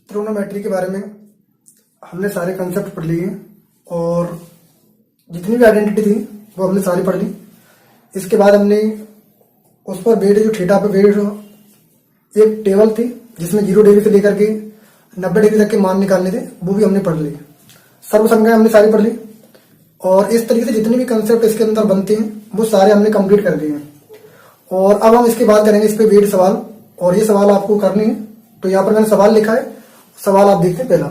Trigonometry के बारे में हमने सारे कंसेप्ट पढ़ लिए और जितनी भी आइडेंटिटी थी वो हमने सारी पढ़ ली। इसके बाद हमने उस पर बेस्ड जो थीटा पे बेस्ड एक टेबल थी जिसमें 0 डिग्री से लेकर के 90 डिग्री तक के मान निकालने थे, वो भी हमने पढ़ ली। सर्वसंख्याएं हमने सारी पढ़ ली और इस तरीके से जितने भी कंसेप्ट इसके अंदर बनते हैं वो सारे हमने कंप्लीट कर लिए हैं। और अब हम इसके बाद करेंगे इस पे बेस्ड सवाल, और ये सवाल आपको करने हैं। तो यहाँ पर मैंने सवाल लिखा है, सवाल आप देखते हैं।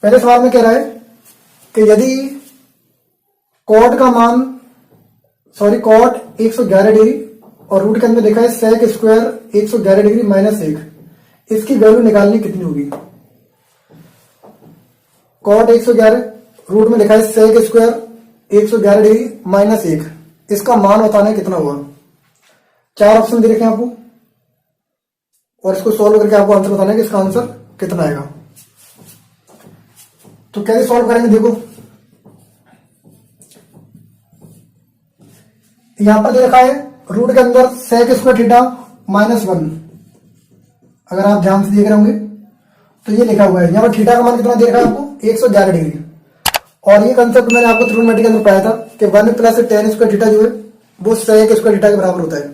पहले सवाल में कह रहा है कि यदि कॉट 111 डिग्री और रूट के अंदर लिखा है सेक स्क्वायर 111 डिग्री माइनस 1, इसकी वैल्यू निकालनी कितनी होगी। कॉट 111 रूट में लिखा है सेक स्क्वायर 111 डिग्री माइनस 1, इसका मान बताना है कितना होगा। 4 ऑप्शन दे रखे हैं आपको और इसको सॉल्व करके आपको आंसर बताना है कि इसका आंसर कितना आएगा। तो कैसे सॉल्व करेंगे, देखो यहां पर दे रखा है रूट के अंदर सेक स्क्वायर थीटा माइनस 1। अगर आप ध्यान से देख रहे होंगे तो ये लिखा हुआ है, यहां पर थीटा का मान कितना दे रखा है आपको 111 डिग्री। और ये कंसेप्ट मैंने आपको ट्रिग्नोमेट्री के अंदर पढ़ाया था कि 1 प्लस tan स्क्वायर थीटा जो है वो सेक स्क्वायर थीटा के बराबर होता है।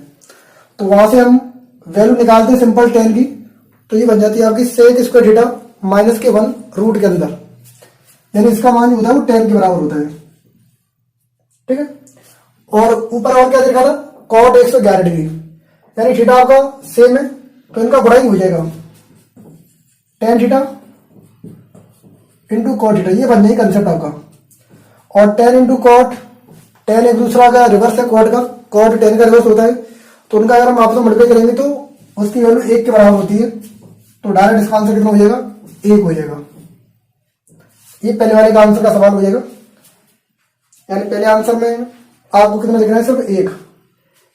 तो वहां से हम वैल्यू निकालते हैं सिंपल tan की, तो ये बन जाती है आपकी सेक स्क्वायर थीटा माइनस के 1 रूट के अंदर, यानी इसका मान जो होता है वो tan के बराबर होता है। ठीक है, और ऊपर और क्या देखा था कॉट 111 डिग्री, यानी थीटा आपका सेम है तो इनका गुणा ही हो जाएगा, tan theta into cot theta, ये बन जाएगी कंसेप्ट आपका। और tan इंटू कॉट, tan एक दूसरा का रिवर्स है कॉट का, कॉट tan का रिवर्स होता है, तो उनका अगर हम आपस में मल्टीप्लाई करेंगे तो उसकी वैल्यू 1 के बराबर होती है। तो डायरेक्ट इसका आंसर कितना हो जाएगा, 1 हो जाएगा। ये पहले वाले का आंसर का सवाल हो जाएगा, यानी पहले आंसर में आपको कितना लिखना है, सिर्फ 1,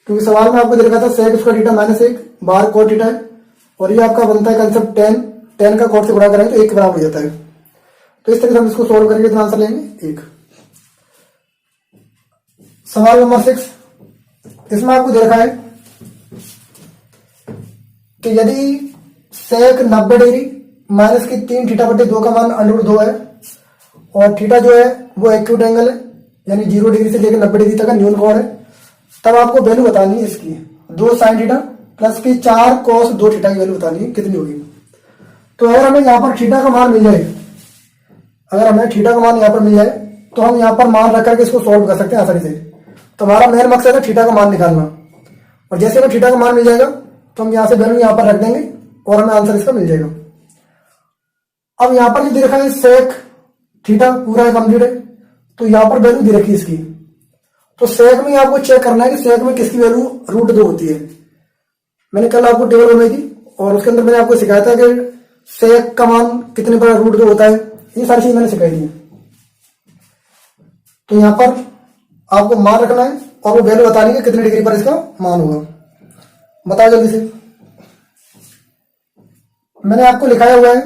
क्योंकि सवाल में आपको दे रखा था सेक स्क्वायर थीटा माइनस 1 बाहर कॉट थीटा है, और ये आपका बनता है कंसेप्ट tan का कॉट से गुणा करेंगे तो 1 के बराबर हो जाता है। तो इस तरह से हम इसको सोल्व करके कितना आंसर लेंगे, 1। सवाल नंबर 6, इसमें आपको दे रखा है कि यदि सेक 90 डिग्री माइनस की 3 थीटा बटे 2 का मान √2 है और थीटा जो है वो एक्यूट एंगल है, यानी 0 डिग्री से लेकर 90 डिग्री तक का न्यून कोण है, तब आपको वैल्यू बतानी है इसकी 2 sin थीटा प्लस की 4 cos 2 थीटा की वैल्यू बतानी है कितनी होगी। तो अगर हमें यहाँ पर थीटा का मान मिल जाए, अगर हमें थीटा का मान यहाँ पर मिल जाए तो हम यहाँ पर मान रख करके इसको सॉल्व कर सकते हैं आसानी से। तो हमारा मेन मकसद है थीटा का मान निकालना, और जैसे हमें थीटा का मान मिल जाएगा तो हम यहाँ से वैल्यू यहाँ पर रख देंगे और हमें आंसर इसका मिल जाएगा। अब यहाँ पर जो दे रखा है सेक थीटा पूरा कंप्लीट है, तो यहाँ पर वैल्यू दे रखी है इसकी, तो सेक में आपको चेक करना है कि सेक में किसकी वैल्यू √2 होती है। मैंने कल आपको टेबल बनाई थी और उसके अंदर मैंने आपको सिखाया था कि सेक का मान कितने पर √2 होता है, ये सारी चीज मैंने सिखाई थी। तो यहाँ पर आपको मान रखना है और वो वैल्यू बतानी है कितने डिग्री पर इसका मान होगा। बताओ जल्दी से। मैंने आपको लिखाया हुआ है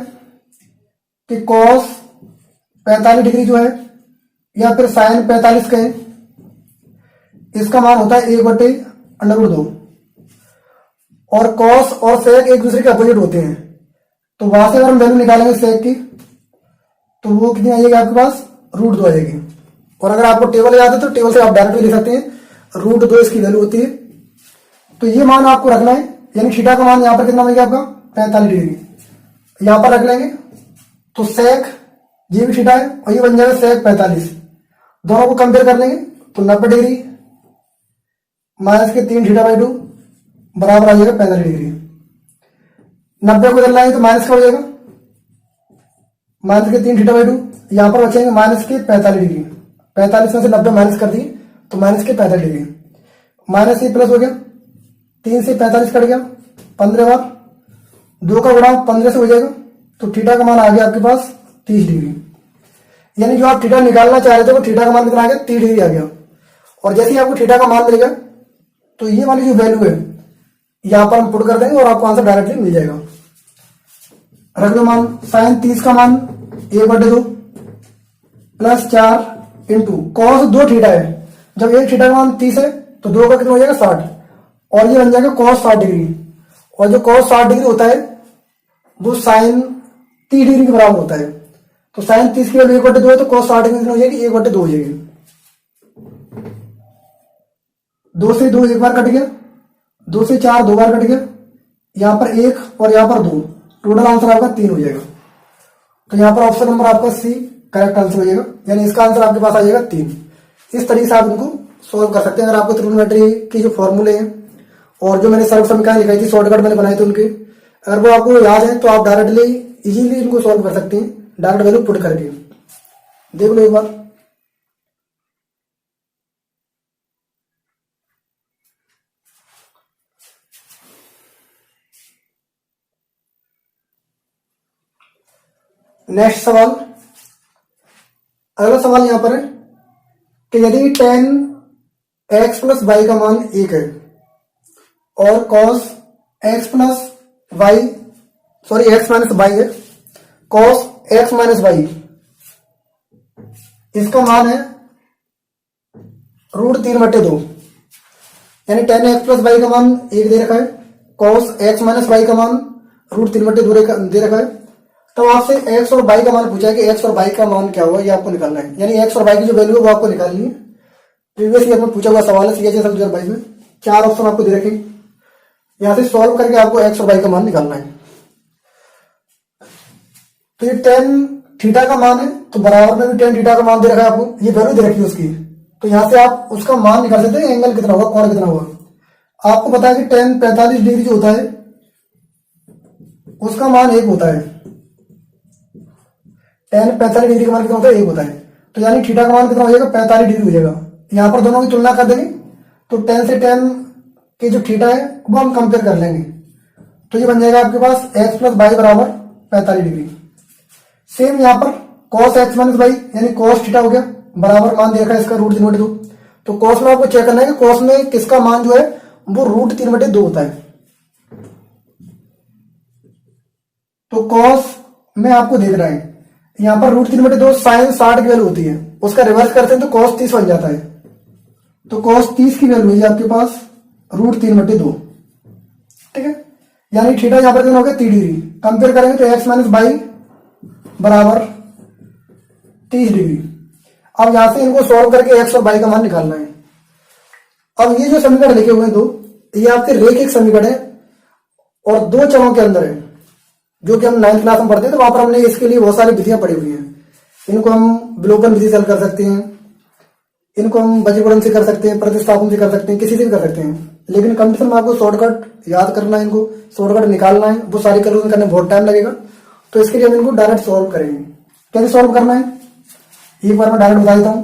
कि cos 45 डिग्री जो है या फिर sin 45 कहें, इसका मान होता है 1/√2, और cos और sec एक दूसरे के अपोजिट होते हैं। तो वहां से अगर हम वैल्यू निकालेंगे sec की तो वो कितनी आएगी आपके पास, √2 आ जाएगी। और अगर आपको टेबल याद है तो टेबल से आप डायरेक्ट भी लिख सकते हैं, √2 इसकी वैल्यू होती है। तो ये मान आपको रखना है, यानी थीटा का मान यहाँ पर कितना मिलेगा आपका 45 डिग्री, यहाँ पर रख लेंगे तो सेक ये भी थीटा है और ये बन जाएगा सेक 45। दोनों को कंपेयर कर लेंगे तो 90 डिग्री माइनस के 3 थीटा बाई 2 बराबर आ जाएगा 45 डिग्री। 90 को चल तो माइनस का हो जाएगा, माइनस के 3 थीटा बाई 2, यहाँ पर बचेंगे माइनस के 45 डिग्री। 45 में से 90 माइनस कर दिए तो माइनस के 45 डिग्री, माइनस से प्लस हो गया, 3 से 45 कट गया, 15 बार 2 का गुणा 15 से हो जाएगा, तो थीटा का मान आ गया आपके पास 30 डिग्री। यानी जो आप थीटा निकालना चाह रहे थे वो थीटा का मान कितना आ गया, 30 डिग्री आ गया। और जैसे ही आपको थीटा का मान मिलेगा तो ये वाली जो वैल्यू है यहाँ पर हम पुट कर देंगे और आपको आंसर डायरेक्टली मिल जाएगा। रख लो मान, sin 30 का मान 1/2 प्लस 4 इंटू cos 2 थीटा है, जब 1 थीटा का मान 30 है तो 2 का कितना हो जाएगा 60, और ये बन जाएगा cos 60 डिग्री। और जो cos 60 डिग्री होता है वो साइन 30 डिग्री के बराबर होता है। तो साइन 30 की वैल्यू 1/2 है, तो cos 60 कितनी हो जाएगी, 1/2 हो जाएगी। 2 से 2 एक बार कट गया, 2 से 4 2 बार कट गया, यहाँ पर 1 और यहाँ पर 2, टोटल आंसर आपका 3 हो जाएगा। तो यहाँ पर ऑप्शन नंबर आपका सी करेक्ट आंसर हो जाएगा, यानी इसका आंसर आपके पास आ जाएगा 3। इस तरीके से आप इनको सॉल्व कर सकते हैं। अगर आपको ट्रिग्नोमेट्री के जो फॉर्मूले हैं और जो मैंने सर्व समीकरण लिखाई थी, शॉर्टकट मैंने बनाए थे उनके, अगर वो आपको याद है तो आप डायरेक्टली इजीली इनको सॉल्व कर सकते हैं, डायरेक्ट वैल्यू पुट करके। देख लो एक बार। नेक्स्ट सवाल, अगला सवाल यहां पर है कि यदि tan x प्लस वाई का मान 1 है और cos x plus y, sorry x minus y है, cos x माइनस वाई इसका मान है √3/2, यानी tan x प्लस वाई का मान 1 दे रखा है, cos x माइनस वाई का मान √3/2 दे रखा है। तो आपसे x और y का मान पूछा है कि x और y का मान क्या हुआ, ये आपको निकालना है, यानी x और y की जो वैल्यू है वो आपको निकालनी है। प्रीवियस ईयर में पूछा हुआ सवाल है CHS 2022 में, 4 ऑप्शन आपको दे रखे, यहां से सॉल्व करके आपको x और y का मान निकालना है। तो ये tan थीटा का मान है, तो बराबर में भी tan थीटा का मान दे रखा है आपको, ये वैल्यू दे रखी है उसकी, तो यहां से आप उसका मान निकाल सकते हैं, एंगल कितना होगा, कोण कितना होगा। आपको पता है कि tan 45 डिग्री जो होता है उसका मान 1 होता है, tan 45 डिग्री का मान कितना होता है, 1 होता है। तो यानी थीटा का मान कितना हो जाएगा, 45 डिग्री हो जाएगा। यहां पर दोनों की तुलना कर देंगे, तो tan से tan के जो थीटा है वो हम कंपेयर कर लेंगे, तो ये बन जाएगा आपके पास x प्लस वाई बराबर 45 डिग्री। सेम यहाँ पर cos x माइनस वाई यानी cos थीटा हो गया, बराबर मान दे रखा है इसका √3/2। तो cos में आपको चेक करना है कि cos में किसका मान जो है वो √3/2 होता है। तो cos में आपको देख रहा है यहाँ पर √3/2 साइन 60 की वैल्यू होती है, उसका रिवर्स करते हैं तो cos 30 बन जाता है। तो cos 30 की वैल्यू है आपके पास √3/2, ठीक है। यानी थीटा यहाँ पर कितना हो गया, 30 डिग्री। कंपेयर करेंगे तो x माइनस वाई बराबर 30 डिग्री। अब यहां से इनको सॉल्व करके x और y का मान निकालना है। अब ये जो समीकरण लिखे हुए हैं दो, ये आपके रैखिक समीकरण है और दो चरों के अंदर है, जो कि हम 9th क्लास में पढ़ते हैं, तो वहां पर हमने इसके लिए बहुत सारी विधियां पढ़ी हुई हैं। इनको हम विलोपन विधि से कर सकते हैं, इनको हम वजीकरण से कर सकते हैं, प्रतिस्थापन से कर सकते हैं, किसी से भी कर सकते हैं। लेकिन कंपटीशन में आपको शॉर्टकट याद करना है, इनको शॉर्टकट निकालना है, वो सारी कैलकुलेशन करने में बहुत टाइम लगेगा। तो इसके लिए हम इनको डायरेक्ट सॉल्व करेंगे। कैसे सॉल्व करना है एक बार मैं डायरेक्ट बता देता हूं।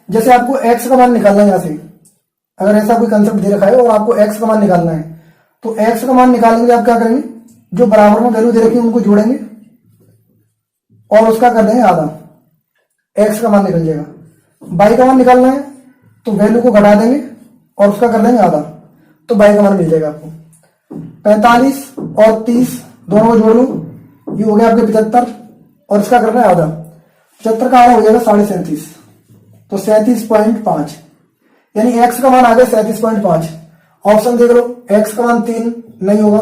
जैसे आपको x का मान निकालना है, यहां से अगर ऐसा कोई कंसेप्ट दे रखा है और आपको x का मान निकालना है, तो x का मान निकालने के लिए आप क्या करेंगे, जो बराबर में वैल्यू दे रखी है उनको जोड़ेंगे और उसका कर देंगे आधा, x का मान निकल जाएगा। y का मान निकालना है तो वैल्यू को घटा देंगे और उसका कर देंगे आधा, तो y का मान मिल जाएगा आपको। 45 और 30 दोनों को जोड़ लो, ये हो गया आपके 75 और इसका करना है आधा। 75 का आधा हो जाएगा 37.5, तो 37.5, यानी x का मान आ गया 37.5। ऑप्शन देख लो, x का मान 3 नहीं होगा,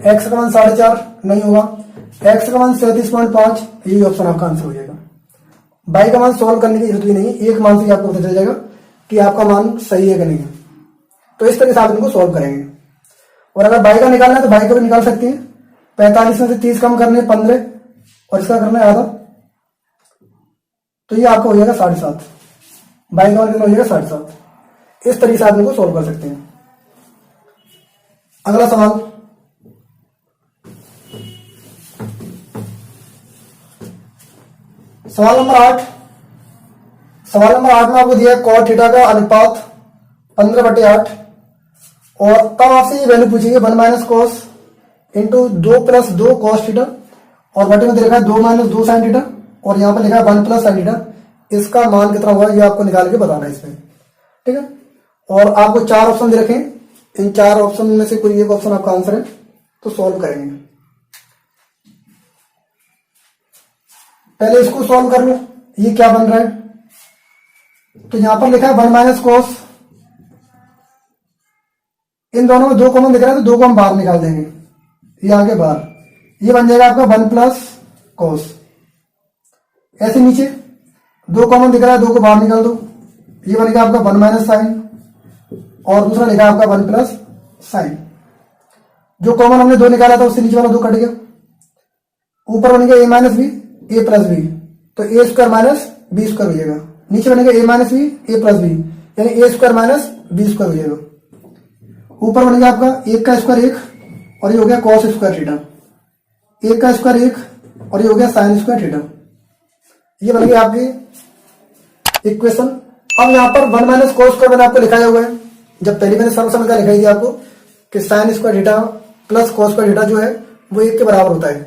x का मान 4.5 नहीं होगा, x का मान 37.5, यही ऑप्शन आपका आंसर हो जाएगा। y का मान सॉल्व करने की जरूरत भी नहीं, एक मान से ही आपको पता चल जाएगा कि आपका मान सही है कि नहीं है। तो इस तरह से आप इनको सॉल्व करेंगे। और अगर y का निकालना है तो y का भी निकाल सकते हैं। 45 में से 30 कम करने 15 और इसका करना है आधा, तो ये आपका हो जाएगा 7.5। y का मान कितना हो जाएगा 7.5। इस तरीके से आप इनको सॉल्व कर सकते हैं। अगला सवाल, सवाल नंबर 8। सवाल नंबर 8 में आपको दिया है cot थीटा का अनुपात 15/8 और तब आपसे ये वैल्यू पूछेगी 1 minus cos into 2 plus 2 cos theta और बटे में लिखा है 2 माइनस 2 साइन थीटा और यहाँ पर लिखा है 1 प्लस साइन थीटा। इसका मान कितना होगा ये आपको निकाल के बताना है इसमें, ठीक है। और आपको 4 ऑप्शन दे रखे हैं, इन 4 ऑप्शन में से कोई एक ऑप्शन आपका आंसर है, तो सॉल्व करेंगे। पहले इसको सॉल्व कर लो, ये क्या बन रहा है, तो यहां पर लिखा है 1 माइनस कॉस, इन दोनों में 2 कॉमन दिख रहा है तो 2 को हम बाहर निकाल देंगे, ये आगे बाहर, ये बन जाएगा आपका 1 प्लस कॉस। ऐसे नीचे 2 कॉमन दिख रहा है, 2 को बाहर निकाल दो, ये बनेगा आपका 1 माइनस साइन, और दूसरा लिखा आपका 1 प्लस साइन। जो कॉमन हमने 2 निकाला था उससे नीचे वाला 2 कट गया, ऊपर बनेगा a minus b a plus b, तो a square minus b square हो जाएगा। नीचे बनेगा a minus b a plus b, यानी a square minus b square हो जाएगा। ऊपर बनेगा आपका 1 का स्क्वायर 1, और ये हो गया कॉस स्क्वायर थीटा, 1 का स्क्वायर 1, और ये हो गया साइन स्क्वायर थीटा। ये बन गया आपकी इक्वेशन। अब यहाँ पर 1 माइनस कॉस स्क्वायर मैंने आपको लिखाया हुआ है, जब पहले मैंने सर्व समीकरण लिखाई थी आपको कि sign square theta plus cos square theta जो है वो 1 के बराबर होता है,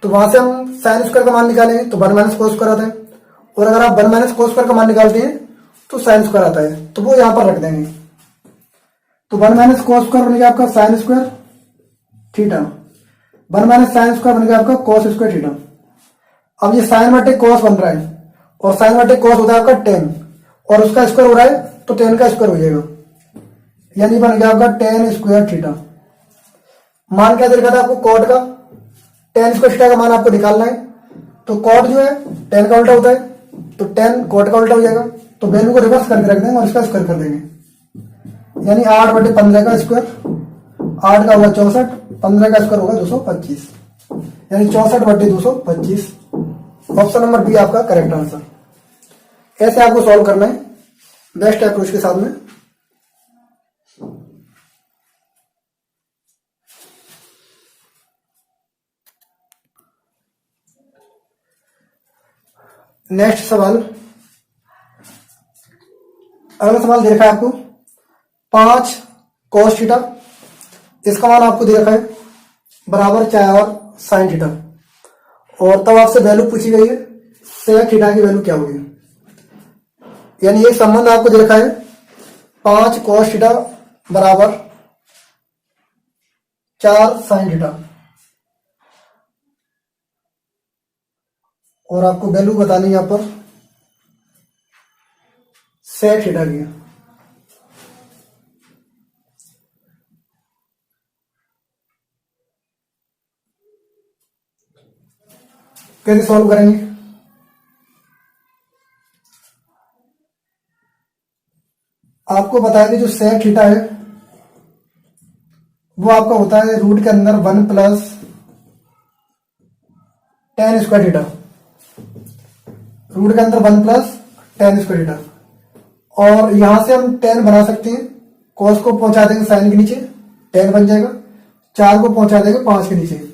तो वहां से हम साइन स्क्वायर का मान निकालेंगे तो 1 माइनस कॉस स्क्वायर आता है, और अगर आप 1 माइनस कॉस स्क्वायर का मान निकालते हैं तो साइन स्क्वायर आता है, तो वो यहां पर रख देंगे। तो 1 माइनस कॉस स्क्वायर बनेगा आपका sign square theta, 1 minus sine square बनेगा आपका कॉस स्क्वायर थीटा। अब ये साइन बटे कॉस बन रहा है, और साइन बटे कॉस होता है आपका टेन, और उसका स्क्वायर हो रहा है तो टेन का स्क्वायर हो जाएगा, यानी बन गया आपका टेन स्क्वायर थीटा। मान क्या दे रखा था आपको कॉट का, टेन स्क्वायर थीटा का मान आपको निकालना है, तो कॉट जो है टेन का उल्टा होता है, तो टेन कॉट का उल्टा हो जाएगा, तो वैल्यू को रिवर्स करके रख देंगे और इसका स्क्वायर कर देंगे, यानी 8 बटे 15 का स्क्वायर, 8 का होगा 64, 15 का स्क्वायर होगा 225, यानी 64 बटे 225। ऑप्शन नंबर बी आपका करेक्ट आंसर। ऐसे आपको सॉल्व करना है बेस्ट अप्रोच के साथ में। नेक्स्ट सवाल, अगला सवाल दे रखा है आपको 5 cos थीटा, इसका मान आपको दे रखा है बराबर 4 sin थीटा, और तब आपसे वैल्यू पूछी गई है sec थीटा की वैल्यू क्या होगी। यानी एक संबंध आपको दे रखा है 5 cos थीटा बराबर 4 sin थीटा, और आपको वैल्यू बतानी है यहाँ पर sec थीटा की। कैसे सॉल्व करेंगे, आपको बताया कि जो sec थीटा है वो आपका होता है रूट के अंदर 1 plus tan square theta, root के अंदर 1 प्लस टेन स्क्वायर थीटा, और यहां से हम 10 बना सकते हैं, cos को पहुंचा देंगे साइन के नीचे 10 बन जाएगा, 4 को पहुंचा देंगे 5 के नीचे,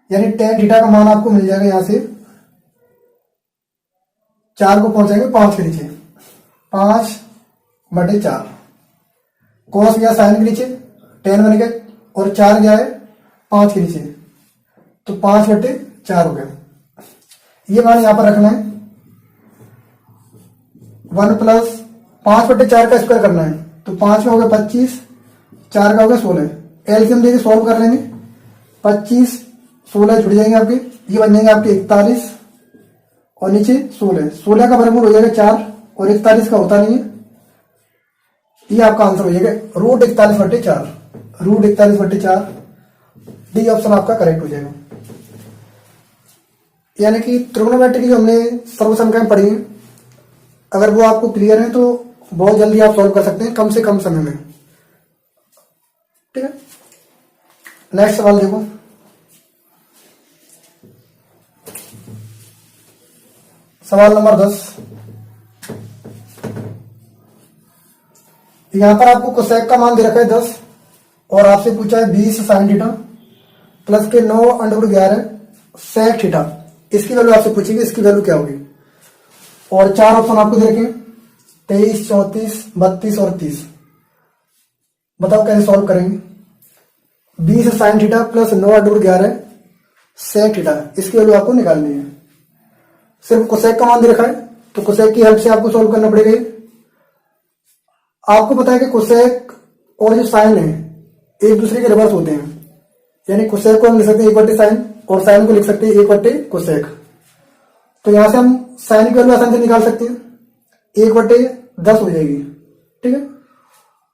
यानी tan थीटा का मान आपको मिल जाएगा यहां से 4 को पहुंचाएंगे 5 के नीचे, 5 बटे 4, cos गया साइन के नीचे 10 बन गया, और 4 गया है 5 के नीचे, तो 5 बटे 4 हो गया। ये मान यहां पर रखना है 1 प्लस 5 बटे 4 का स्क्वायर करना है, तो 5 का हो गया 25, 4 का हो गया 16, एलसीएम देके सॉल्व कर लेंगे, 25 16 जुड़ जाएंगे आपके, ये बन जाएंगे आपके 41, और नीचे 16 का वर्गमूल हो जाएगा 4, और 41 का होता नहीं है, ये आपका आंसर हो जाएगा रूट 41 बटे 4, रूट 41 बटे 4, डी ऑप्शन आपका करेक्ट हो जाएगा। यानी कि ट्रिग्नोमेट्री की जो हमने सर्व संख्याएं पढ़ी हैं, अगर वो आपको क्लियर है तो बहुत जल्दी आप सॉल्व कर सकते हैं कम से कम समय में। ठीक है, नेक्स्ट सवाल देखो, सवाल नंबर 10। यहां पर आपको कोसेक का मान दे रखा है 10, और आपसे पूछा है 20 sin थीटा प्लस के 9 अंडर 11 sec थीटा, इसकी वैल्यू आपसे पूछेगी, इसकी वैल्यू क्या होगी। और 4 ऑप्शन आपको दे रखे 23, 34, 32 और 30। बताओ कैसे सॉल्व करेंगे। 20 sin theta plus 9 under 11 sec theta, इसकी वैल्यू आपको निकालनी है। सिर्फ कोसेक का मान दे रखा है, तो कोसेक की हेल्प से आपको सॉल्व करना पड़ेगा। आपको पता है कि कोसेक और जो साइन है एक दूसरे के रिवर्स होते हैं, यानी कोसेक को हम लिख सकते हैं 1 बटे साइन, और साइन को लिख सकते हैं 1 बटे कोसेक। तो यहां से हम साइन की वैल्यू आसानी से निकाल सकते हैं, 1 बटे 10 हो जाएगी। ठीक है,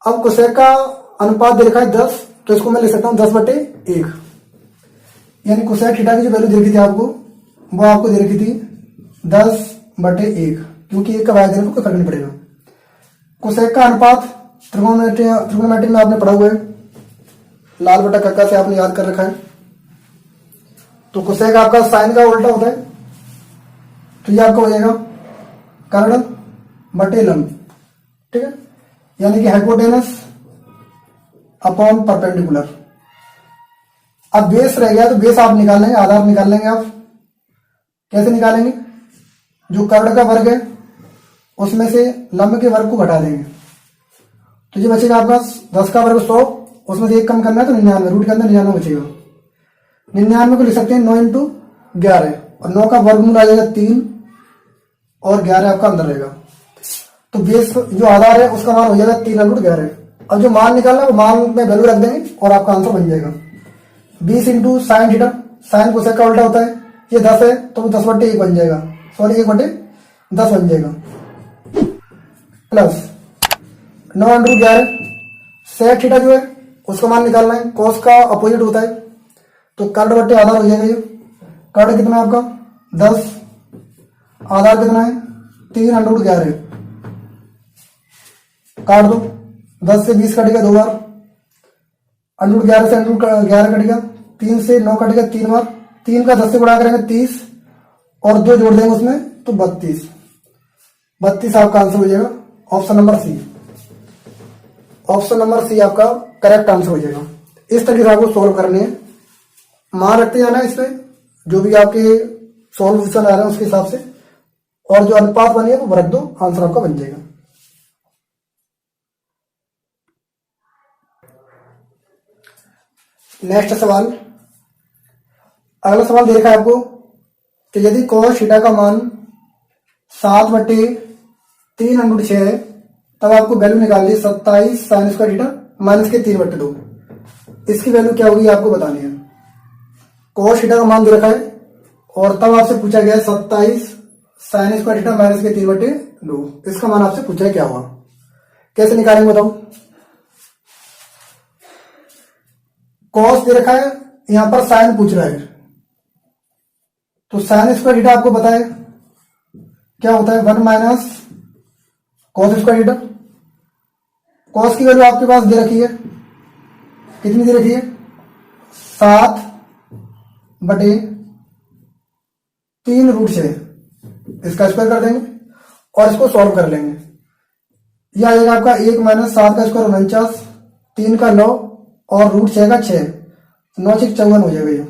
अब कोसेक का अनुपात दे रखा है 10, तो इसको मैं लिख सकता हूं 10 बटे 1। यानी कोसेक थीटा की जो वैल्यू दे रखी थी आपको, वो आपको दे रखी थी 10/1, क्योंकि 1 का भाग देने को कोई फर्क नहीं पड़ेगा। कोसेक का अनुपात ट्रिग्नोमेट्री में आपने पढ़ा हुआ है, लाल बटा कक्का से आपने याद कर रखा है। तो कोसेक आपका साइन का उल्टा होता है, तो ये आपका हो जाएगा कर्ण बटे लंब, ठीक है, यानी कि हाइपोटेनस अपॉन परपेंडिकुलर। अब बेस रह गया, तो बेस आप निकाल लेंगे, आधार निकाल लेंगे आप। कैसे निकालेंगे? जो कर्ण का वर्ग है उसमें से लंब के वर्ग को घटा देंगे, तो ये बचेगा आपका 10 का वर्ग 100, उसमें से 1 कम करना है तो 99, रूट के अंदर 99 बचेगा। 99 को लिख सकते हैं 9 × 11, और 9 का वर्गमूल आ जाएगा 3, और 11 आपका अंदर रहेगा। तो बेस जो आधार है उसका मान हो जाएगा 3/11। अब जो मान निकालना है वो मान में वैल्यू रख देंगे और आपका आंसर बन जाएगा 20 × साइन थीटा। साइन कोसेक का उल्टा होता है, ये 10 है तो वो 10/1 बन जाएगा, सॉरी 1/10 बन जाएगा, प्लस 9/11। सेक थीटा जो है उसका मान निकालना है, कॉस का अपोजिट होता है, तो कर्ण बटे आधार हो जाएगा। ये कर्ण कितना है आपका 10, आधार कितना है 3/11, काट दो, 10 से 20 कटेगा 2 बार, √11 से √11 कटेगा, 3 से 9 कटेगा 3 बार, 3 का 10 से गुणा करेंगे 30, और 2 जोड़ देंगे उसमें तो 32 आपका आंसर हो जाएगा। Option number C, option number C आपका करेक्ट आंसर हो जाएगा। इस तरीके से आपको सोल्व करने हैं, मान रखते जाना है इसमें, जो भी आपके सॉल्यूशन आ रहे हैं उसके हिसाब से, और जो अनुपात बनी है वो रख दो, आंसर आपका बन जाएगा। नेक्स्ट सवाल, अगला सवाल देखा है आपको कि यदि cos थीटा का मान 7/3/6 है, तब आपको वैल्यू निकालनी है 27 sin स्क्वायर थीटा माइनस के 3/2। इसकी वैल्यू क्या होगी आपको बतानी है। cos थीटा का मान दे रखा है और तब आपसे पूछा गया है 27 sin स्क्वायर थीटा माइनस के 3/2, इसका मान आपसे पूछा है क्या हुआ, कैसे निकालेंगे बताओ। cos दे रखा है, यहां पर साइन पूछ रहा है, तो साइन स्क्वायर थीटा आपको पता है क्या होता है, 1 minus cos square theta. Cos की वैल्यू आपके पास दे रखी है, कितनी दे रखी है 7/3/6, इसका स्क्वायर कर देंगे और इसको सॉल्व कर लेंगे। यह आ जाएगा आपका 1 माइनस 7 का स्क्वायर 49, 3 का 9 और √6 का 6, 9 से 54 हो जाएगा ये,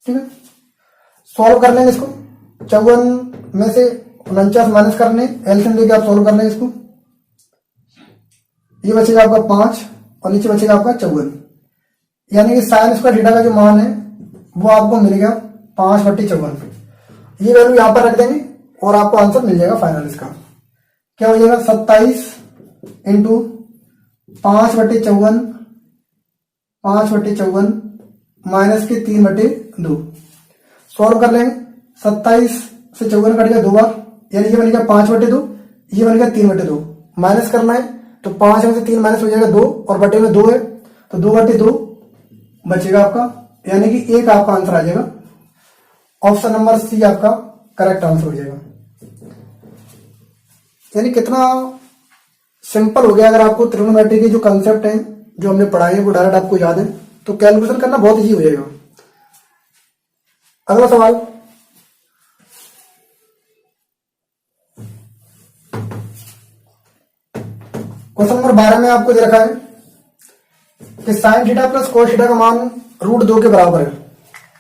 ठीक है। सॉल्व कर लेंगे इसको, 54 में से 49 माइनस करने, एलसीएम लेके आप सॉल्व कर लेंगे इसको। ये बचेगा आपका 5 और नीचे बचेगा आपका 54, यानी कि साइन स्क्वायर थीटा का जो मान है वो आपको मिलेगा 5/54। ये वैल्यू यहां पर रख देंगे और आपको आंसर मिल जाएगा फाइनल। इसका क्या हो जाएगा 27 × 5/54 माइनस के 3/2। सॉल्व कर लेंगे, 27 से 54 कट गया 2 बार, यानी ये बनेगा 5/2, ये बनेगा 3/2। माइनस करना है तो 5 में से 3 माइनस हो जाएगा 2, और बटे में 2 है तो 2/2 बचेगा आपका, यानी कि 1 आपका आंसर आ जाएगा। ऑप्शन नंबर सी आपका करेक्ट आंसर हो जाएगा। यानी कितना सिंपल हो गया। अगर आपको ट्रिग्नोमेट्री के जो कंसेप्ट हैं जो हमने पढ़ाए हैं वो डायरेक्ट आपको याद है तो कैलकुलेशन करना बहुत इजी हो जाएगा। अगला सवाल, क्वेश्चन नंबर 12 में आपको दे रखा है कि sine theta plus cos theta का मान √2 के बराबर है।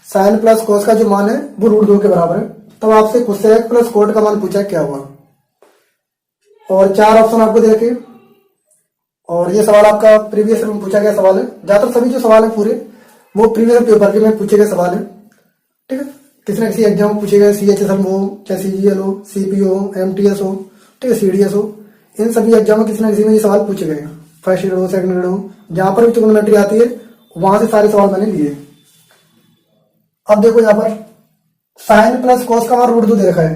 साइन प्लस कोस का जो मान है वो √2 के बराबर है, तब आपसे कोसेक प्लस कोट का मान पूछा क्या हुआ, और 4 ऑप्शन आपको दे रखे। और ये सवाल आपका प्रीवियस में पूछा गया सवाल है, ज्यादातर सभी जो सवाल है पूरे वो प्रीवियस पेपर के में पूछे गए सवाल है, ठीक है। किसी न किसी एग्जाम में पूछे गए, CHSL हो चाहे CGL हो, CP हो, MTS हो, ठीक है, CDS हो, इन सभी एग्जाम में किसी न किसी में ये सवाल पूछे गए हैं। फर्स्ट ईयर हो, सेकंड ईयर हो, जहां पर भी ट्रिग्नोमेट्री आती है वहां से सारे सवाल मैंने लिए। अब देखो यहाँ पर साइन प्लस कोस का मान √2 दे रखा है,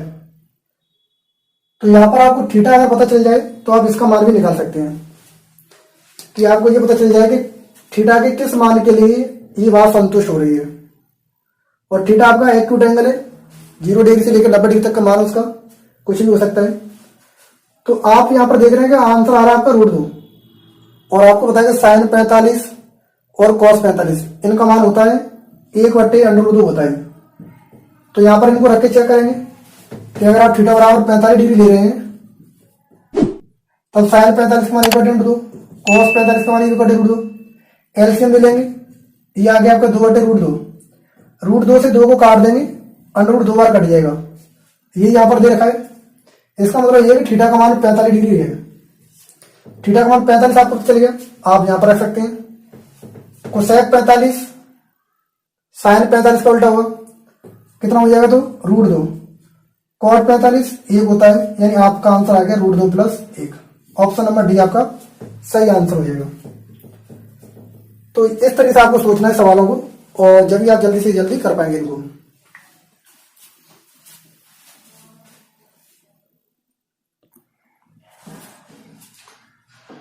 तो यहां पर आपको थीटा अगर पता चल जाए तो आप इसका मान भी निकाल सकते हैं कि आपको ये पता चल जाए कि थीटा के किस मान के लिए ये बात संतुष्ट हो रही है। और थीटा आपका एक्यूट एंगल है, 0 डिग्री से लेकर 90 डिग्री तक का मान उसका कुछ भी हो सकता है। तो आप यहाँ पर देख रहे हैं कि आंसर आ रहा है आपका √2, और आपको बताया साइन 45 और कॉस 45 इनका मान होता है 1/√2 होता है। तो यहाँ पर इनको रख के चेक करेंगे कि अगर आप थीटा बराबर 45 डिग्री ले रहे हैं तब साइन 45 का मान 1/√2, कॉस 45 का मान 1/√2, एलसीएम ले लेंगे, ये आ गया आपका 2/√2, √2 से 2 को काट देंगे, √2 बार कट जाएगा, ये यहाँ पर दे रखा है। इसका मतलब ये है कि थीटा का मान 45 डिग्री है। थीटा का मान 45 आपको चल गया, आप यहाँ पर रख सकते हैं। कोसेक 45 साइन 45 का उल्टा होगा, कितना हो जाएगा तो √2, कॉट 45 1 होता है, यानी आपका आंसर आ गया √2 + 1। ऑप्शन नंबर डी आपका सही आंसर हो जाएगा। तो इस तरीके से आपको सोचना है सवालों को, और जब भी आप जल्दी से जल्दी कर पाएंगे इनको।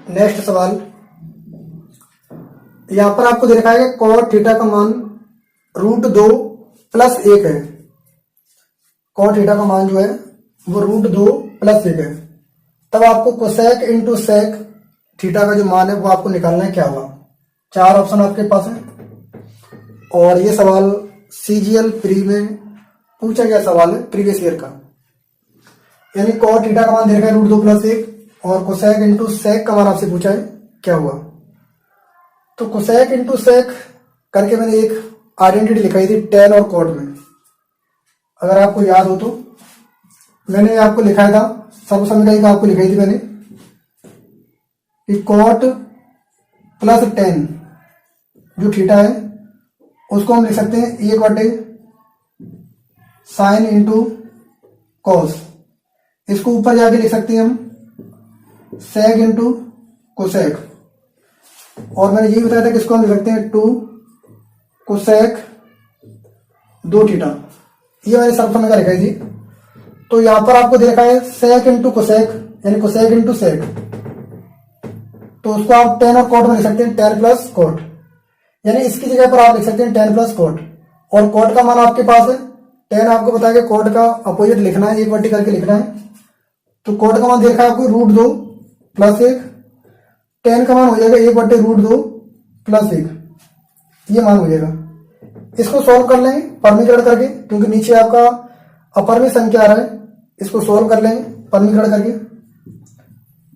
नेक्स्ट सवाल, यहां पर आपको दे रखा है कॉट थीटा का मान √2 + 1 है। कॉट थीटा का मान जो है वो √2 + 1 है। तब आपको कोसेक इंटू सेक थीटा का जो मान है वो आपको निकालना है, क्या होगा। 4 ऑप्शन आपके पास है, और ये सवाल सीजीएल प्री में पूछा गया सवाल है, प्रीवियस ईयर का। यानी कॉट थीटा का मान दे रखा है √2 + 1, और कोसेक इंटू सेक का मान आपसे पूछा है क्या हुआ। तो कोसेक इंटू सेक करके मैंने एक आइडेंटिटी लिखाई थी tan और कॉट में, अगर आपको याद हो तो मैंने आपको लिखाया था, सर्वसमीकरण का आपको लिखाई थी मैंने कि कॉट प्लस tan जो थीटा है उसको हम लिख सकते हैं 1/sin इंटू कॉस। इसको ऊपर जाके लिख सकते हैं हम सेक इंटू कोसेक, और मैंने ये बताया था कि इसको हम लिख सकते हैं 2 कोसेक 2 थीटा, ये मैंने सर्वसमीकरण लिखाई थी। तो यहां पर आपको देखा है सेक इंटू कोसेक, यानी कोसेक इंटू सेक, तो उसको आप tan और कॉट में लिख सकते हैं tan + कॉट, यानी इसकी जगह पर आप लिख सकते हैं tan + कॉट, और कॉट का मान आपके पास है। tan आपको बताया कि कॉट का अपोजिट लिखना है, 1 करके लिखना है। तो कॉट का मान देखा है आपको √2 + 1, tan का मान हो जाएगा 1/√2 + 1, ये मान हो जाएगा। इसको सॉल्व कर लेंगे परमीकरण करके, क्योंकि नीचे आपका अपर में संख्या आ रहा है, इसको सॉल्व कर लेंगे परमीकरण करके।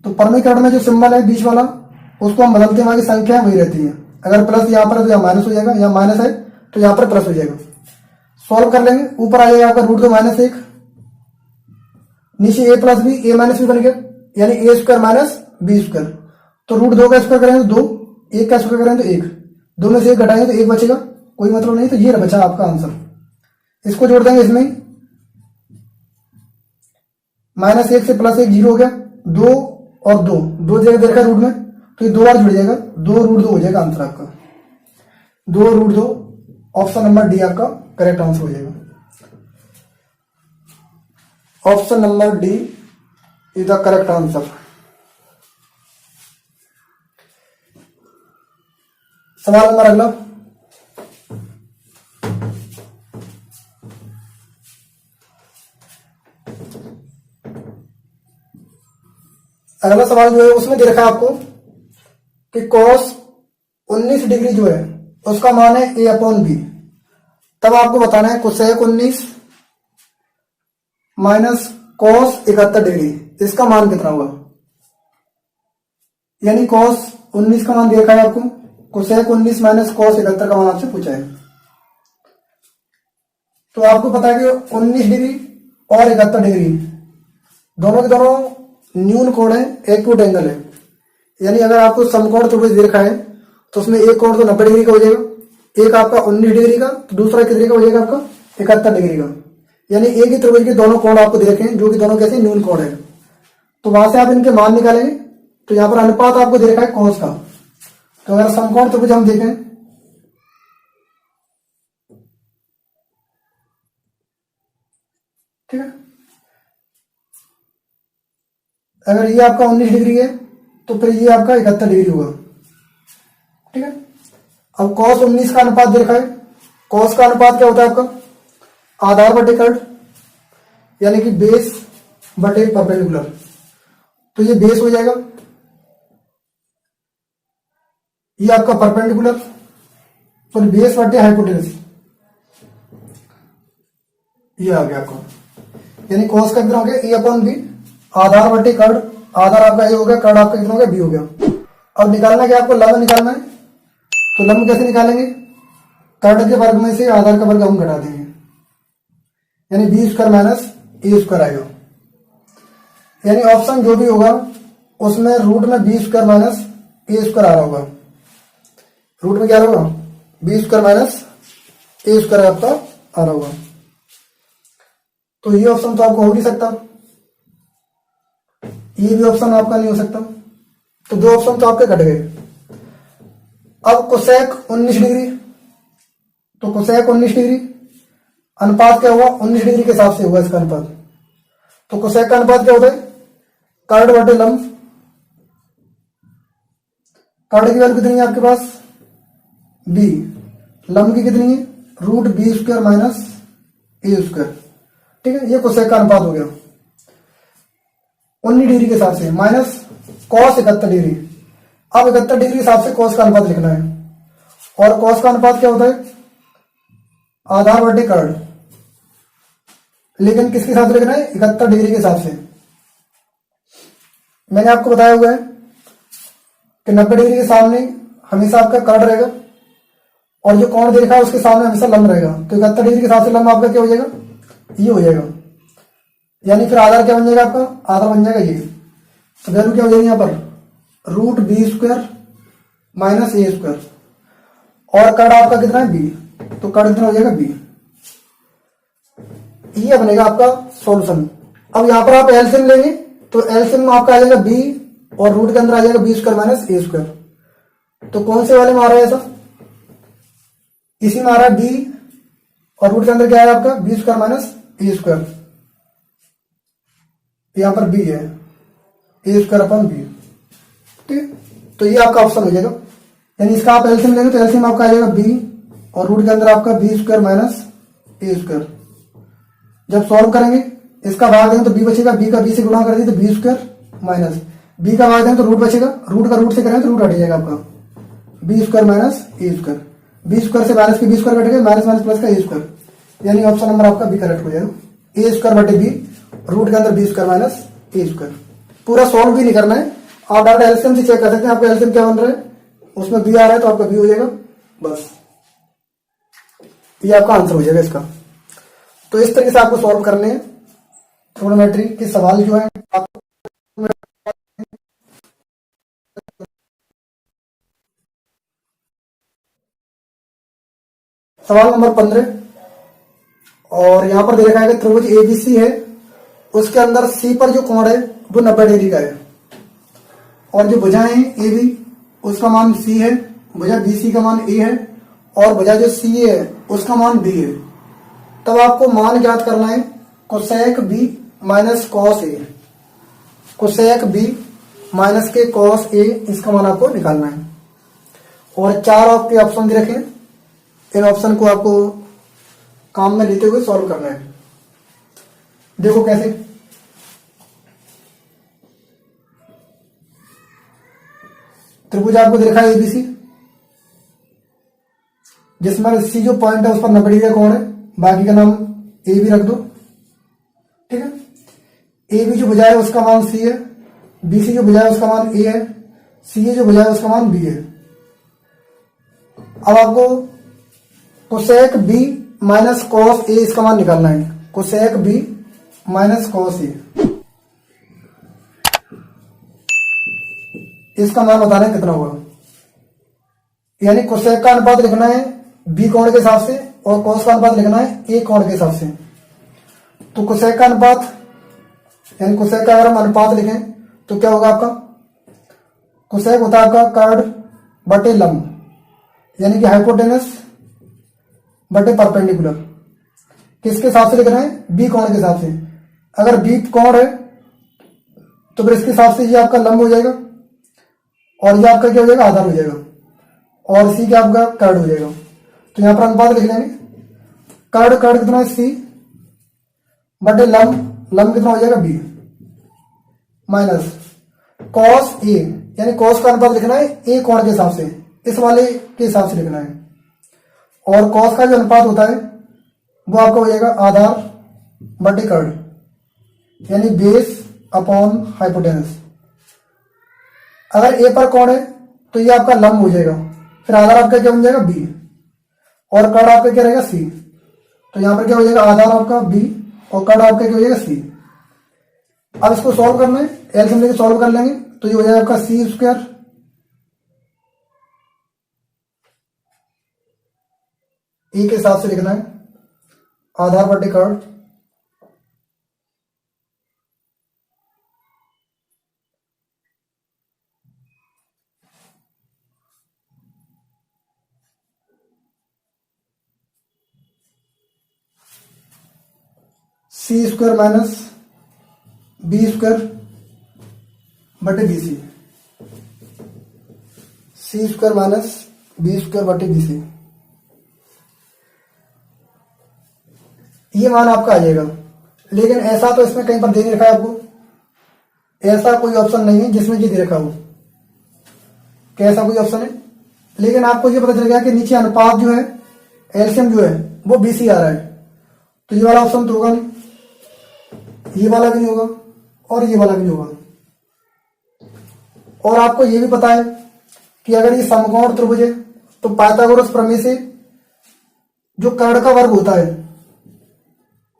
तो परमीकरण में जो सिंबल है बीच वाला उसको हम बदलते हैं, वहां की संख्या वही रहती है। अगर प्लस यहाँ पर है तो यहाँ माइनस हो जाएगा, यहाँ माइनस है तो यहाँ पर प्लस हो जाएगा। सॉल्व कर लेंगे, ऊपर आ जाएगा आपका √2 - 1, नीचे a + b, a - b बन गया, यानी a² - b²। तो √2 का स्क्वायर करेंगे तो 2, 1 का स्क्वायर करेंगे तो 1, 2 में से 1 घटाएंगे तो 1 बचेगा, कोई मतलब नहीं। तो ये बचा आपका आंसर। इसको जोड़ देंगे इसमें, -1 से +1 0 हो गया, 2 और 2 जगह दे रखा है रूट में, तो ये 2 बार जुड़ जाएगा, 2√2 हो जाएगा आंसर आपका, 2√2। ऑप्शन नंबर डी आपका करेक्ट आंसर हो जाएगा। Option number D is the correct answer. सवाल नंबर अगला, अगला सवाल जो है उसमें दे रखा है आपको कि cos 19 डिग्री जो है उसका मान है a/b। तब आपको बताना है कोसेक 19 माइनस cos 71 डिग्री, इसका मान कितना होगा। यानी cos 19 का मान दे रखा है आपको, कोसेक 19 माइनस cos 71 का मान आपसे पूछा है। तो आपको पता है कि 19 डिग्री और 71 डिग्री दोनों के दोनों न्यून कोण है, एक्यूट एंगल है। यानी अगर आपको समकोण त्रिभुज दे रखा है तो उसमें एक कोण तो 90 डिग्री का हो जाएगा, एक आपका 19 डिग्री का, तो दूसरा कितने का हो जाएगा आपका 71 डिग्री का। यानी एक ही त्रिभुज के दोनों कोण आपको दे रखे हैं जो कि दोनों कैसे न्यून कोण है। तो वहां से आप इनके मान निकालेंगे। तो यहाँ पर अनुपात आपको दे रखा है cos का। तो अगर समकोण त्रिभुज हम देखें, ठीक है, अगर ये आपका 19 डिग्री है तो फिर ये आपका 71 डिग्री होगा, ठीक है। अब cos 19 का अनुपात दे रखा है, cos का अनुपात क्या होता है आपका आधार बटे कर्ड, यानी कि बेस बटे परपेंडिकुलर। तो ये बेस हो जाएगा, ये आपका परपेंडिकुलर, तो बेस बटे हाइपोटेनस, ये आ गया आपका, यानी कॉस का कितना हो गया ए अपॉन बी, आधार बटे कर्ड, आधार आपका ए हो गया, कर्ड आपका कितना हो गया बी हो गया। अब निकालना क्या आपको, लंब निकालना है। तो लंब कैसे निकालेंगे, कर्ड के वर्ग में से आधार का वर्ग हम घटा देंगे, यानी बी स्क्वायर माइनस ए स्क्वायर आएगा। यानी ऑप्शन जो भी होगा उसमें रूट में बी स्क्वायर माइनस ए स्क्वायर आ रहा होगा, रूट में क्या होगा बी स्क्वायर माइनस ए स्क्वायर आपका आ रहा होगा। तो ये ऑप्शन तो आपको हो नहीं सकता, ये भी ऑप्शन आपका नहीं हो सकता, तो दो ऑप्शन तो आपके घट गए। अब कोसेक 19 डिग्री, तो कोसेक 19 डिग्री अनुपात क्या हुआ 19 डिग्री के हिसाब से हुआ इसका अनुपात। तो कोसेक का अनुपात क्या होता है, कर्ड बटे लंब। कर्ड की वैल्यू कितनी है आपके पास बी, लंब की कितनी है रूट बी स्क्वायर माइनस ए स्क्वायर, ठीक है। ये कोसेक का अनुपात हो गया 19 डिग्री के हिसाब से, माइनस कॉस 71 डिग्री। अब 71 डिग्री के हिसाब से कॉस का अनुपात लिखना है, और कॉस का अनुपात क्या होता है आधार बटे कर्ड, लेकिन किसके हिसाब से लिखना है 71 डिग्री के हिसाब से। मैंने आपको बताया हुआ है कि 90 डिग्री के सामने हमेशा आपका कर्ड रहेगा, और जो कोण दे रखा है उसके सामने हमेशा लंब रहेगा। तो 71 डिग्री के हिसाब से लंब आपका क्या हो जाएगा, ये हो जाएगा। यानी फिर आधार क्या बन जाएगा आपका, आधार बन जाएगा ये। तो वैल्यू क्या हो जाएगी यहाँ पर रूट बी स्क्वायर माइनस ए स्क्वायर, और कर्ड आपका कितना है बी, तो कर्ड कितना हो जाएगा बी। ये बनेगा आपका सॉल्यूशन। अब यहाँ पर आप एलसीएम लेंगे, तो एलसीएम में आपका आ जाएगा बी, और रूट के अंदर आ जाएगा बी स्क्वायर माइनस ए स्क्वायर। तो कौन से वाले में आ रहा है ऐसा, इसी में आ रहा है बी, और रूट के अंदर क्या है आपका बी स्क्वायर माइनस ए स्क्वायर, यहां पर बी है ए स्क्वायर अपॉन बी, ठीक। तो ये आपका ऑप्शन हो जाएगा, यानी इसका आप एलसीएम लेंगे तो एलसीएम आपका आ जाएगा बी, और रूट के अंदर आपका बी स्क्वायर माइनस ए स्क्वायर। जब सॉल्व करेंगे इसका भाग देंगे तो बी बचेगा, बी का बी से गुणा कर दिए तो बी स्क्वायर माइनस बी का भाग देंगे तो रूट बचेगा, रूट का रूट से करेंगे तो रूट हट जाएगा आपका बी स्क्वायर माइनस ए स्क्वायर। बी स्क्वायर से माइनस के बी स्क्वायर कट गया, माइनस माइनस प्लस का ए स्क्वायर, यानी ऑप्शन नंबर आपका बी करेक्ट हो जाएगा। ए स्क्वायर बटे बी, रूट के अंदर बी स्क्वायर माइनस ए स्क्वायर। पूरा सॉल्व भी नहीं करना है, आप डायरेक्ट एलसीएम से चेक कर सकते हैं आपका एलसीएम क्या बन रहा है, उसमें बी आ रहा है तो आपका बी हो जाएगा, बस ये आपका आंसर हो जाएगा इसका। तो इस तरीके से आपको सॉल्व करने हैं ट्रिग्नोमेट्री के सवाल जो है आपको। सवाल नंबर 15, और यहां पर देखा है कि त्रिभुज एबीसी है, उसके अंदर सी पर जो कोण है वो 90 डिग्री का है, और जो भुजाएं हैं ए बी उसका मान सी है, भुजा बी सी का मान ए है, और भुजा जो सी है उसका मान बी है। तब आपको मान ज्ञात करना है cosec B minus cos A, cosec B minus के कॉस ए, इसका मान आपको निकालना है। और 4 आपके ऑप्शन दे रखे, इन ऑप्शन को आपको काम में लेते हुए सॉल्व करना है। देखो कैसे, त्रिभुज आपको देखा है एबीसी, जिसमें सी जो पॉइंट है उस पर 90 डिग्री का कोण है, बाकी का नाम ए बी रख दो, ठीक है। ए बी जो भुजा है उसका मान सी है, बी सी जो भुजा है उसका मान ए है, सी ए जो भुजा है उसका मान बी है। अब आपको cosec B minus cos A इसका मान निकालना है, cosec B minus cos A, इसका मान बताना है कितना होगा। यानी कोसेक का अनुपात लिखना है बी कोण के हिसाब से, और कॉस का अनुपात लिखना है ए कोण के हिसाब से। तो कोसेक का अनुपात, यानी कोसेक का अगर हम अनुपात लिखें तो क्या होगा आपका, कोसेक होता है आपका कर्ड बटे लंब, यानी कि हाइपोटेनस बटे परपेंडिकुलर। किसके हिसाब से लिखना है, बी कोण के हिसाब से। अगर बी कोण है तो फिर इसके हिसाब से ये आपका लंब हो जाएगा, और ये आपका क्या हो जाएगा आधार हो जाएगा, और सी क्या आपका कर्ड हो जाएगा। तो यहां पर अनुपात लिख लेंगे, कर्ड कितना है सी, बटे लम कितना हो जाएगा बी, माइनस कॉस ए, यानी कॉस का अनुपात लिखना है ए कोण के हिसाब से, इस वाले के हिसाब से लिखना है, और कॉस का जो अनुपात होता है वो आपका हो जाएगा आधार बटे कर्ड, यानी बेस अपॉन हाइपोटेनस। अगर ए पर कोण है तो ये आपका लंब हो जाएगा, फिर आधार आपका क्या बन जाएगा बी, और कर्ड आपका क्या रहेगा सी। तो यहां पर क्या हो जाएगा आधार आपका बी और कर्ड आपका क्या हो जाएगा सी। अब इसको सॉल्व करना है, एलसीएम लेके सॉल्व कर लेंगे तो ये हो जाएगा आपका सी स्क्वायर ए के हिसाब से लिखना है आधार बटे कर्ड, सी स्क्वायर माइनस बी स्क्वायर बटे बी सी, सी स्क्वायर माइनस बी स्क्वायर बटे बी सी, ये मान आपका आ जाएगा। लेकिन ऐसा तो इसमें कहीं पर दे नहीं रखा है आपको, ऐसा कोई ऑप्शन नहीं है जिसमें ये दे रखा हो, कैसा कोई ऑप्शन है। लेकिन आपको ये पता चल गया कि नीचे अनुपात जो है एलसीएम जो है वो बीसी आ रहा है, तो ये वाला ऑप्शन तो होगा नहीं, ये वाला भी नहीं होगा और ये वाला भी नहीं होगा। और आपको ये भी पता है कि अगर ये समकोण त्रिभुज है तो पाइथागोरस प्रमेय से जो कर्ण का वर्ग होता है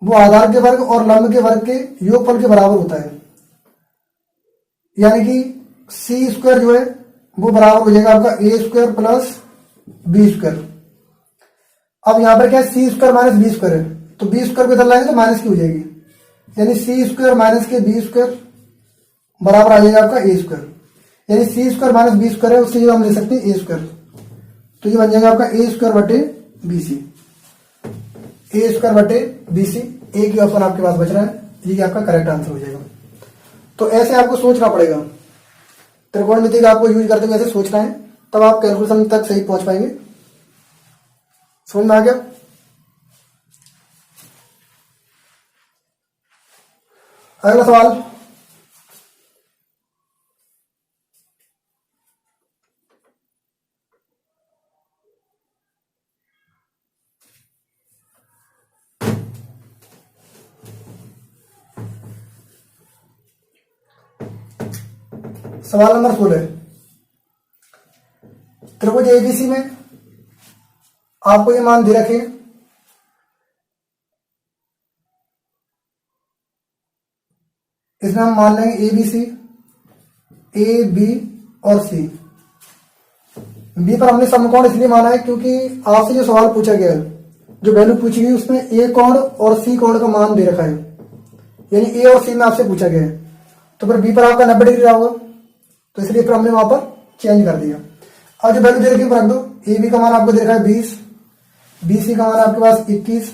वो आधार के वर्ग और लंब के वर्ग के योगफल के बराबर होता है, यानी कि सी स्क्वायर जो है वो बराबर हो जाएगा आपका ए स्क्वायर प्लस बी स्क्वायर। अब यहां पर क्या है सी स्क्वायर माइनस बी स्क्वायर है, तो बी स्क्वायर को इधर लाएंगे तो माइनस की हो जाएगी, यानी सी स्क्वायर माइनस के बी स्क्वायर बराबर आ जाएगा आपका ए स्क्वायर, यानी सी स्क्वायर माइनस बी स्क्वायर है उससे हम ले सकते हैं ए स्क्वायर, तो ये बन जाएगा आपका ए स्क्वायर बटे बी सी, ए स्क्वायर बटे बी सी। एक ही ऑप्शन आपके पास बच रहा है, ये आपका करेक्ट आंसर हो जाएगा। तो ऐसे आपको सोचना पड़ेगा, त्रिकोणमिति का आपको यूज करते हुए ऐसे सोचना है, तब आप कैलकुलेशन तक सही पहुंच पाएंगे। समझ में आ गया? अगला सवाल, सवाल नंबर 16, त्रिभुज एबीसी में आपको ये मान दे रखे, इसमें हम मान लेंगे एबीसी, ए बी और सी। बी पर हमने समकोण इसलिए माना है क्योंकि आपसे जो सवाल पूछा गया है, जो वैल्यू पूछी गई उसमें ए कोण और सी कोण का मान दे रखा है, यानी ए और सी में आपसे पूछा गया है, तो फिर बी पर आपका 90 डिग्री रहा होगा, तो इसलिए फिर हमने वहां पर चेंज कर दिया। अब जो वैल्यू दे रखी है रख दो, ए बी का मान आपको दे रखा है 20, बी सी का मान आपके पास 21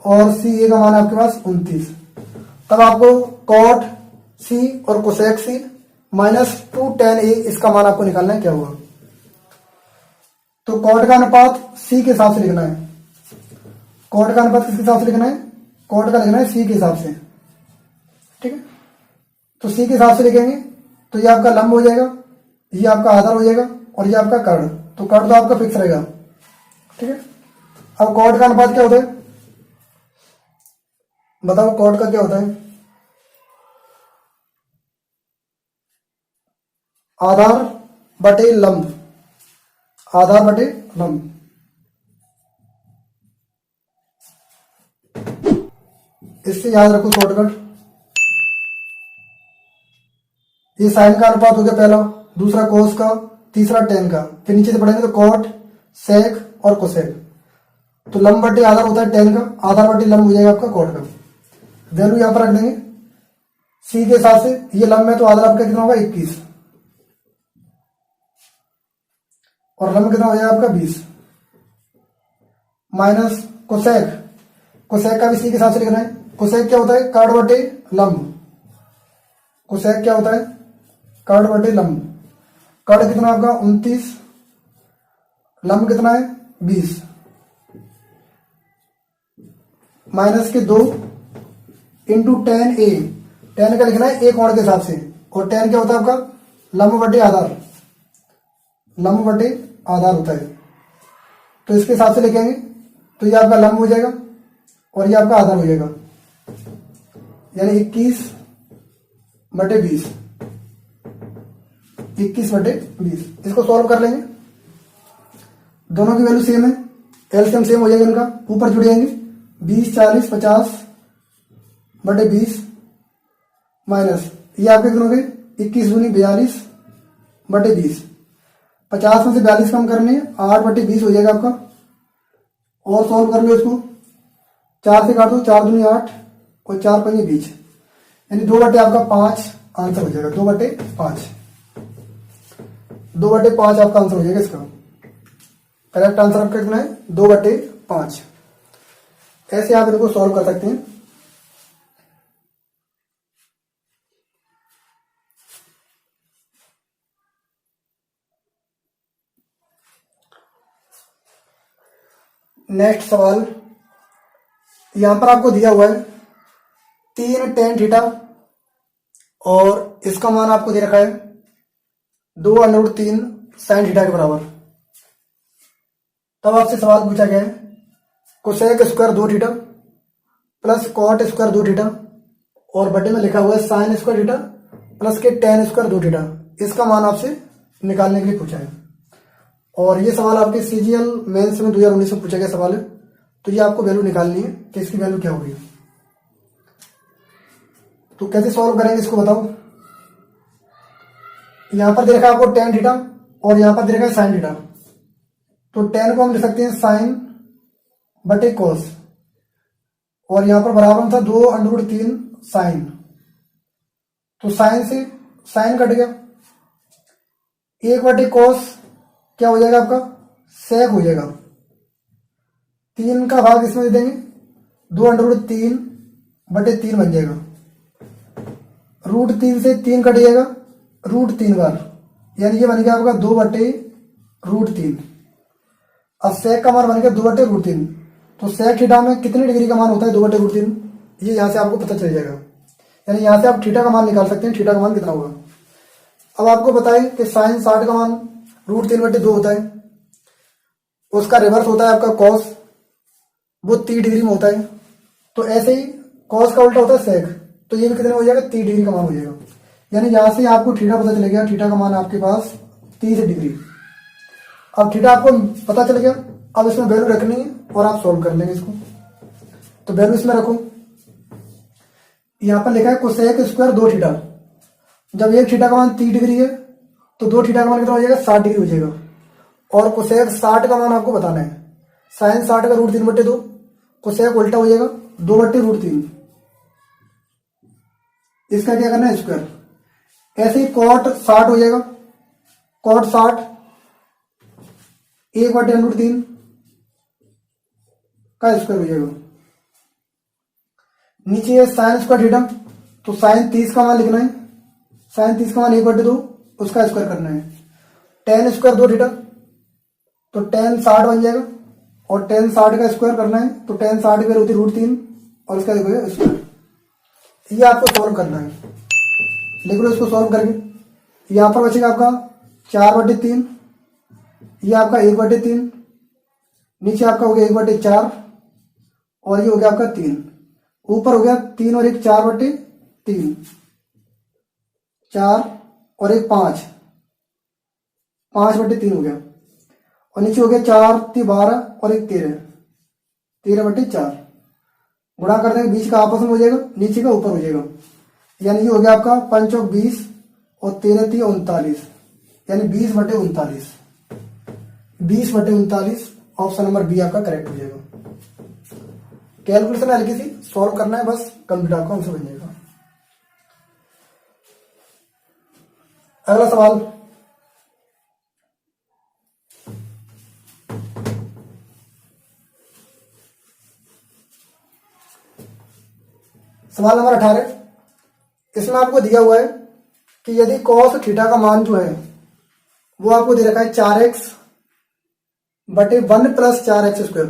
और सी ए का मान आपके पास 29। तब आपको कॉट सी और कोसेक सी माइनस 2 tan ए इसका मान आपको निकालना है क्या हुआ। तो कॉट का अनुपात सी के हिसाब से लिखना है, कॉट का अनुपात किसके हिसाब से लिखना है, कॉट का लिखना है सी के हिसाब से, ठीक है। तो सी के हिसाब से लिखेंगे तो ये आपका लंब हो जाएगा, ये आपका आधार हो जाएगा और ये आपका कर्ण, तो कर्ण तो आपका फिक्स रहेगा, ठीक है। अब कॉट का अनुपात क्या होता है, बताओ कॉट का क्या होता है, आधार बटे लंब, आधार बटे लंब। इससे याद रखो शॉर्टकट, ये साइन का अनुपात हो गया पहला, दूसरा कोस का, तीसरा टेन का, फिर नीचे से पढ़ेंगे तो कॉट सेक और कोसेक। तो लंब बटे आधार होता है टेन का, आधार बटे लंब हो जाएगा आपका कॉट का। वैल्यू यहां पर रख देंगे सी के हिसाब से, ये लंब है तो आधार आपका कितना होगा 21 और लंब कितना हो जाएगा आपका 20 माइनस कोसेक, कोसेक का भी सी के हिसाब से लिखना है। कोसेक क्या होता है, कर्ण बटे लंब, कोसेक क्या होता है, कर्ण बटे लंब। कर्ण कितना आपका 29, लंब कितना है 20 माइनस के 2 इंटू टेन ए, टेन का लिखना है ए कोण के हिसाब से, और टेन क्या होता है आपका लंब बटे आधार, लंब बटे आधार होता है। तो इसके हिसाब से लिखेंगे तो ये आपका लंब हो जाएगा और ये आपका आधार हो जाएगा, यानी 21/20, 21/20। इसको सॉल्व कर लेंगे, दोनों की वैल्यू सेम है, एलसीएम सेम हो जाएगा इनका, ऊपर जुड़ जाएंगे 20, 40, 50/20 माइनस ये आपके कितने हो गए 21 दूनी 42/20, 50 में से 42 कम करने 8/20 हो जाएगा आपका। और सॉल्व कर लो इसको, 4 से काट दो, 4 दूनी 8 और 4 पंजे 20, यानी 2/5 आंसर हो जाएगा, 2/5, 2/5 आपका आंसर हो जाएगा इसका। करेक्ट आंसर आपका कितना है 2/5। ऐसे आप इनको सॉल्व कर सकते हैं। नेक्स्ट सवाल, यहां पर आपको दिया हुआ है 3 tan थीटा और इसका मान आपको दे रखा है 2√3 sin थीटा के बराबर। तब आपसे सवाल पूछा गया है cosec square 2 theta plus cot square 2 theta और बटे में लिखा हुआ है साइन स्क्वायर थीटा प्लस के tan स्क्वायर 2 थीटा, इसका मान आपसे निकालने के लिए पूछा है। और ये सवाल आपके सीजीएल मेंस में 2019 में पूछा गया सवाल है, तो ये आपको वैल्यू निकालनी है कि इसकी वैल्यू क्या होगी। तो कैसे सॉल्व करेंगे इसको बताओ। यहां पर दे रखा है आपको tan थीटा और यहां पर दे रखा है साइन थीटा, तो tan को हम लिख सकते हैं साइन बटे कॉस और यहां पर बराबर था 2√3 साइन, तो साइन से साइन कट गया, 1/cos क्या हो जाएगा आपका सेक हो जाएगा, 3 का भाग इसमें दे देंगे 2√3/3 बन जाएगा, √3 से 3 कट जाएगा √3 बार, यानी ये बन गया आपका 2/√3। अब सेक का मान बन गया 2/√3, तो सेक थीटा में कितने डिग्री का मान होता है 2/√3, ये यहां से आपको पता चल जाएगा, यानी यहां से आप थीटा का मान निकाल सकते हैं, थीटा का मान कितना होगा। अब आपको बताएं कि साइन 60 का मान √3/2 होता है, उसका रिवर्स होता है आपका कॉस, वो 30 डिग्री में होता है, तो ऐसे ही कॉस का उल्टा होता है सेक, तो ये भी कितने हो जाएगा 30 डिग्री का मान हो जाएगा, यानी यहां से आपको थीटा पता चल गया, थीटा का मान आपके पास 30 डिग्री। अब थीटा आपको पता चल गया, अब इसमें वैल्यू रखनी है और आप सोल्व कर लेंगे इसको। तो वैल्यू इसमें रखो, यहां पर लिखा है कोसेक स्क्वायर 2 थीटा, जब एक थीटा का मान 30 डिग्री है तो 2 थीटा का मान कितना हो जाएगा 60 डिग्री हो जाएगा, और कोसेक 60 का मान आपको बताना है, साइन 60 का √3/2, कोसेक उल्टा हो जाएगा 2/√3, इसका क्या करना है स्क्वायर। ऐसे ही कॉट 60 हो जाएगा, कॉट 60 1/√3 का स्क्वायर हो जाएगा। नीचे है साइन स्क्वायर थीटा, तो साइन 30 का मान लिखना है, साइन 30 का मान 1/2 उसका स्क्वायर करना है। tan स्क्वायर 2 थीटा, तो tan 60 बन जाएगा और tan 60 का स्क्वायर करना है, तो tan 60 की वैल्यू होती है √3 और इसका देखो स्क्वायर। ये आपको सॉल्व करना है, लिख लो इसको सॉल्व करके। यहां पर बचेगा आपका 4/3, ये आपका 1/3, नीचे आपका हो गया 1/4 और ये हो गया आपका 3, ऊपर हो गया 3 और 1 4/3, 4 और 1 5, 5/3 हो गया, और नीचे हो गया 4 3 12 और 1 13, 13/4, गुणा कर देंगे, बीच का आपस में हो जाएगा, नीचे का ऊपर हो जाएगा, यानी ये हो गया आपका 5 और 20 और 13 3 39, यानी 20/39, 20/39 ऑप्शन नंबर बी आपका करेक्ट हो जाएगा। कैलकुलेशन हल्की सी सॉल्व करना है बस, कंप्यूटर आपका आंसर बन जाएगा। अगला सवाल, सवाल नंबर 18, इसमें आपको दिया हुआ है कि यदि कॉस थीटा का मान जो है वो आपको दे रखा है 4x/1 + 4x²,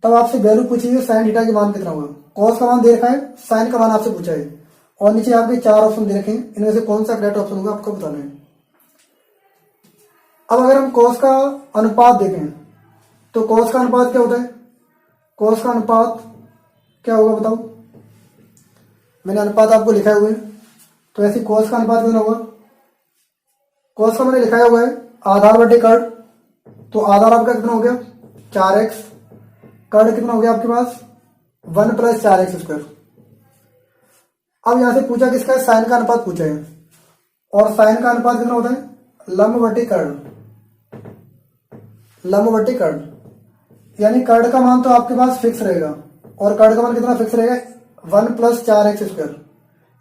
तब आपसे वैल्यू पूछी है साइन थीटा के मान कितना होगा। कॉस का मान दे रखा है, साइन का मान आपसे पूछा है और नीचे आपके 4 ऑप्शन दे रखे हैं, इनमें से कौन सा करेक्ट ऑप्शन होगा आपको बताना है। अब अगर हम कॉस का अनुपात देखें तो कॉस का अनुपात क्या होता है, कॉस का अनुपात क्या होगा बताओ। मैंने अनुपात आपको लिखा हुआ है, तो ऐसे कॉस का अनुपात कितना होगा। कॉस का मैंने लिखाया हुआ है आधार बटे कर्ण, तो आधार आपका कितना हो गया 4x, कर्ण कितना हो गया आपके पास 1 + 4x²। अब यहां से पूछा किसका है, साइन का अनुपात पूछा है, और साइन का अनुपात कितना होता है लंब बटे कर्ण, लंब बटे कर्ण, यानी कर्ण का मान तो आपके पास फिक्स रहेगा, और कर्ण का मान कितना फिक्स रहेगा 1 + 4x²।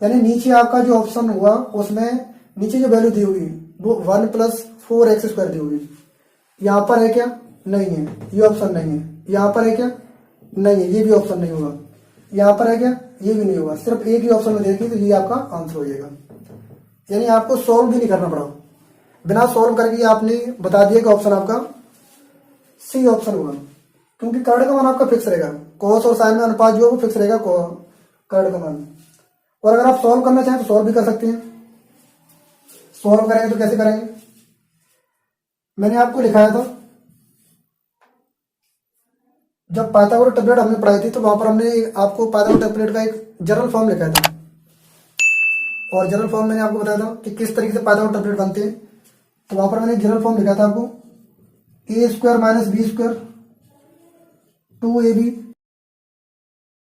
यानी नीचे आपका जो ऑप्शन हुआ उसमें नीचे जो वैल्यू दी होगी वो 1 + 4x² दी होगी। यहां पर है क्या, नहीं है, ये ऑप्शन नहीं है। यहां पर है क्या, नहीं है, ये भी ऑप्शन नहीं होगा। यहां पर है क्या, ये भी नहीं होगा। सिर्फ एक ही ऑप्शन में देखिए तो ये आपका आंसर हो जाएगा। यानी आपको सॉल्व भी नहीं करना पड़ा, बिना सॉल्व करके आपने बता दिया कि ऑप्शन आपका सी ऑप्शन होगा, क्योंकि कर्ण का मान आपका फिक्स रहेगा। कॉस और साइन में अनुपात जो है वो फिक्स रहेगा कर्ण का मान। और अगर आप सॉल्व करना चाहें तो सॉल्व भी कर सकते हैं। सॉल्व करेंगे तो कैसे करेंगे, मैंने आपको लिखाया था जब पाइथागोरस टेम्पलेट हमने पढ़ाई थी तो वहां पर हमने आपको पाइथागोरस टेम्पलेट का एक जनरल फॉर्म लिखा था, और जनरल फॉर्म मैंने आपको बताया था कि किस तरीके से पाइथागोरस टेम्पलेट बनते हैं। तो वहां पर मैंने जनरल फॉर्म लिखा था आपको a² - b² 2ab